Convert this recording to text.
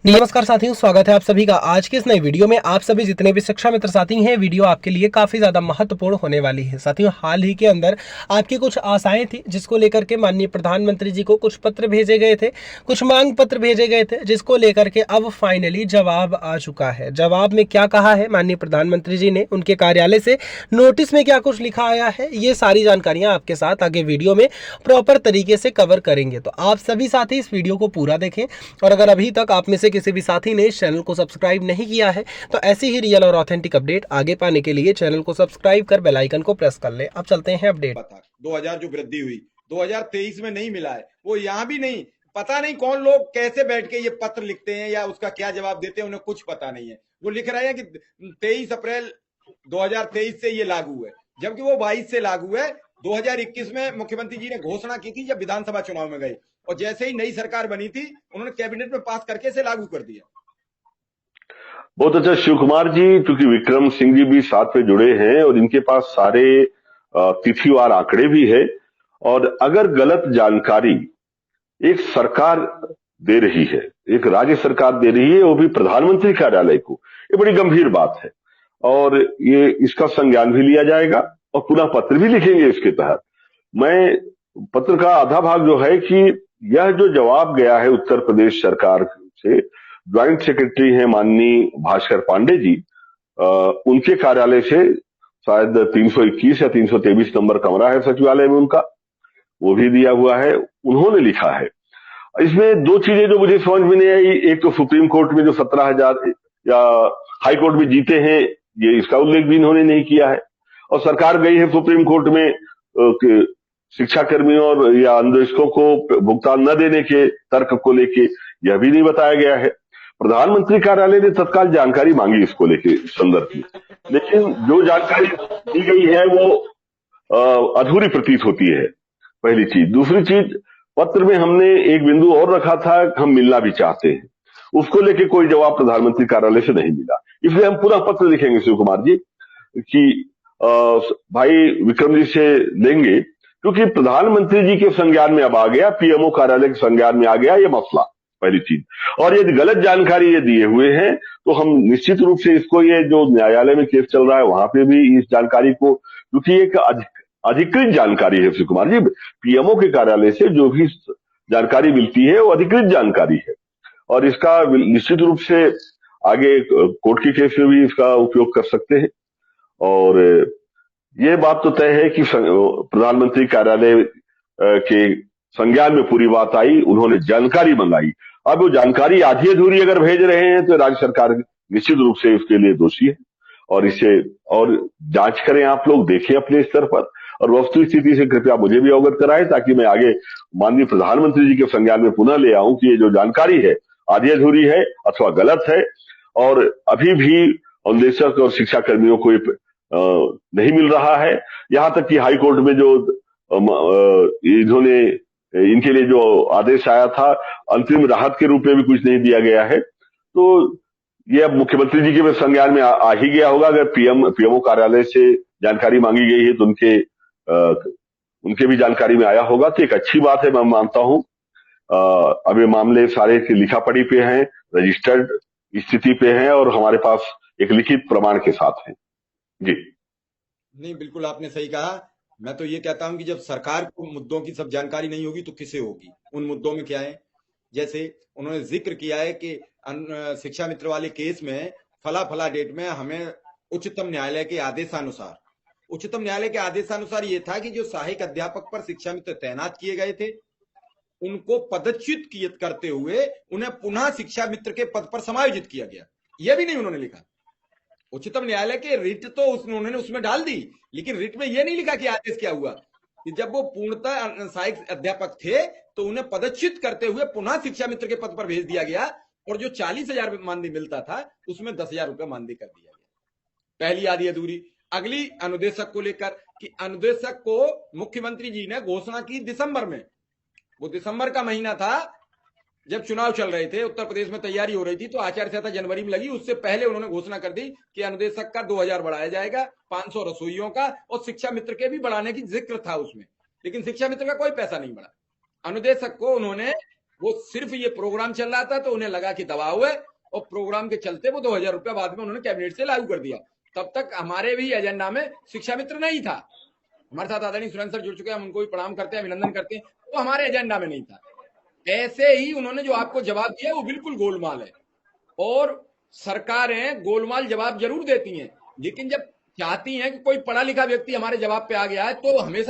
नमस्कार साथियों, स्वागत है आप सभी का आज के इस नई वीडियो में। आप सभी जितने भी शिक्षा मित्र साथी हैं, वीडियो आपके लिए काफ़ी ज़्यादा महत्वपूर्ण होने वाली है। साथियों, हाल ही के अंदर आपकी कुछ आशाएं थी जिसको लेकर के माननीय प्रधानमंत्री जी को कुछ पत्र भेजे गए थे, कुछ मांग पत्र भेजे गए थे, जिसको लेकर के अब फाइनली जवाब आ चुका है। जवाब में क्या कहा है माननीय प्रधानमंत्री जी ने, उनके कार्यालय से नोटिस में क्या कुछ लिखा आया है, ये सारी जानकारियाँ आपके साथ आगे वीडियो में प्रॉपर तरीके से कवर करेंगे। तो आप सभी साथी इस वीडियो को पूरा देखें, और अगर अभी तक आप में से किसी भी साथी ने इस चैनल को सब्सक्राइब नहीं किया है तो ऐसी ही रियल और ऑथेंटिक अपडेट आगे पाने के लिए चैनल को सब्सक्राइब कर बेल आइकन को प्रेस कर ले। अब चलते हैं अपडेट। 2000 जो वृद्धि हुई 2023 में नहीं मिला है, वो यहाँ भी नहीं। पता नहीं कौन लोग कैसे बैठ के ये पत्र लिखते हैं या उसका क्या जवाब देते हैं, उन्हें कुछ पता नहीं है। वो लिख रहे हैं कि 23 अप्रैल 2023 से ये लागू है, जबकि वो 22 से लागू है। 2021 में मुख्यमंत्री जी ने घोषणा की थी जब विधानसभा चुनाव में गए, और जैसे ही नई सरकार बनी थी उन्होंने कैबिनेट में पास करके इसे लागू कर दिया। बहुत अच्छा शिव कुमार जी, क्योंकि विक्रम सिंह जी भी साथ में जुड़े हैं और इनके पास सारे तिथिवार आंकड़े भी है। और अगर गलत जानकारी एक सरकार दे रही है, एक राज्य सरकार दे रही है, वो भी प्रधानमंत्री कार्यालय को, ये बड़ी गंभीर बात है और ये इसका संज्ञान भी लिया जाएगा और पुनः पत्र भी लिखेंगे इसके तहत। मैं पत्र का आधा भाग जो है कि यह जो जवाब गया है उत्तर प्रदेश सरकार से, ज्वाइंट सेक्रेटरी हैं माननीय भास्कर पांडे जी, उनके कार्यालय से शायद 321 या 323 नंबर कमरा है सचिवालय में उनका, वो भी दिया हुआ है। उन्होंने लिखा है। इसमें दो चीजें जो मुझे समझ में नहीं आई, एक तो सुप्रीम कोर्ट में जो 17,000 या हाई कोर्ट में जीते हैं, ये इसका उल्लेख भी इन्होंने नहीं किया है। और सरकार गई है सुप्रीम कोर्ट में शिक्षा कर्मियों और या अन्वेषकों को भुगतान न देने के तर्क को लेके, यह भी नहीं बताया गया है। प्रधानमंत्री कार्यालय ने तत्काल जानकारी मांगी इसको लेके संदर्भ में, लेकिन जो जानकारी दी गई है वो अधूरी प्रतीत होती है, पहली चीज। दूसरी चीज, पत्र में हमने एक बिंदु और रखा था, हम मिलना भी चाहते हैं, उसको लेके कोई जवाब प्रधानमंत्री कार्यालय से नहीं मिला। इसलिए हम पूरा पत्र लिखेंगे शिव कुमार जी कि भाई विक्रम जी से लेंगे, क्योंकि प्रधानमंत्री जी के संज्ञान में अब आ गया, पीएमओ कार्यालय के संज्ञान में आ गया ये मसला, पहली चीज। और यदि गलत जानकारी ये दिए हुए हैं तो हम निश्चित रूप से इसको, ये जो न्यायालय में केस चल रहा है वहां पे भी इस जानकारी को, क्योंकि एक अधिकृत जानकारी है शिव कुमार जी, पीएमओ के कार्यालय से जो भी जानकारी मिलती है वो अधिकृत जानकारी है, और इसका निश्चित रूप से आगे कोर्ट के केस में भी इसका उपयोग कर सकते हैं। और ये बात तो तय है कि प्रधानमंत्री कार्यालय के संज्ञान में पूरी बात आई, उन्होंने जानकारी मंगाई। अब वो जानकारी आधी अधूरी अगर भेज रहे हैं तो राज्य सरकार निश्चित रूप से इसके लिए दोषी है, और इसे और जांच करें, आप लोग देखें अपने स्तर पर, और वस्तु स्थिति से कृपया मुझे भी अवगत कराएं, ताकि मैं आगे माननीय प्रधानमंत्री जी के संज्ञान में पुनः ले आऊं कि ये जो जानकारी है आधी अधूरी है अथवा गलत है, और अभी भी अन्वेषक और शिक्षा कर्मियों को नहीं मिल रहा है। यहां तक कि हाई कोर्ट में जो इन्होंने इनके लिए जो आदेश आया था, अंतरिम राहत के रूप में भी कुछ नहीं दिया गया है। तो ये अब मुख्यमंत्री जी के संज्ञान में आ ही गया होगा। अगर पीएमओ कार्यालय से जानकारी मांगी गई है तो उनके भी जानकारी में आया होगा, तो एक अच्छी बात है, मैं मानता हूं। अब ये मामले सारे लिखा पढ़ी पे हैं, रजिस्टर्ड स्थिति पे हैं, और हमारे पास एक लिखित प्रमाण के साथ हैं जी। नहीं, बिल्कुल आपने सही कहा। मैं तो ये कहता हूं कि जब सरकार को मुद्दों की सब जानकारी नहीं होगी तो किसे होगी? उन मुद्दों में क्या है, जैसे उन्होंने जिक्र किया है कि शिक्षा मित्र वाले केस में फला फला डेट में हमें उच्चतम न्यायालय के आदेशानुसार ये था कि जो सहायक अध्यापक पर शिक्षा मित्र तैनात किए गए थे उनको पदच्युत करते हुए उन्हें पुनः शिक्षा मित्र के पद पर समायोजित किया गया। यह भी नहीं उन्होंने लिखा। उच्चतम न्यायालय के रिट तो उन्होंने उसमें डाल दी, लेकिन रिट में यह नहीं लिखा कि आदेश क्या हुआ कि जब वो पूर्णतः सहायक अध्यापक थे तो उन्हें पदच्युत करते हुए पुनः शिक्षा मित्र के पद पर भेज दिया गया, और जो 40,000 मानदेय मिलता था उसमें 10,000 रुपये मानदेय कर दिया गया। पहली आधी अधूरी। अगली अनुदेशक को लेकर कि अनुदेशक को मुख्यमंत्री जी ने घोषणा की दिसंबर में, वो दिसंबर का महीना था जब चुनाव चल रहे थे, उत्तर प्रदेश में तैयारी हो रही थी, तो आचार संहिता जनवरी में लगी, उससे पहले उन्होंने घोषणा कर दी कि अनुदेशक का 2,000 बढ़ाया जाएगा, 500 रसोइयों का, और शिक्षा मित्र के भी बढ़ाने की जिक्र था उसमें, लेकिन शिक्षा मित्र का कोई पैसा नहीं बढ़ा। अनुदेशक को उन्होंने वो सिर्फ ये प्रोग्राम चल रहा था तो उन्हें लगा कि दबाव है, और प्रोग्राम के चलते वो 2000 रुपया बाद में उन्होंने कैबिनेट से लागू कर दिया। तब तक हमारे भी एजेंडा में शिक्षा मित्र नहीं था। हमारे साथ आदरणीय सुरेंद्र सर जुड़ चुके हैं, हम उनको भी प्रणाम करते हैं, अभिनंदन करते हैं, तो हमारे एजेंडा में नहीं था। ऐसे ही उन्होंने जो आपको जवाब दिया वो बिल्कुल गोलमाल है, और सरकारें गोलमाल जवाब जरूर देती हैं, लेकिन जब चाहती हैं कि कोई पढ़ा लिखा व्यक्ति हमारे जवाब पे आ गया है तो हमेशा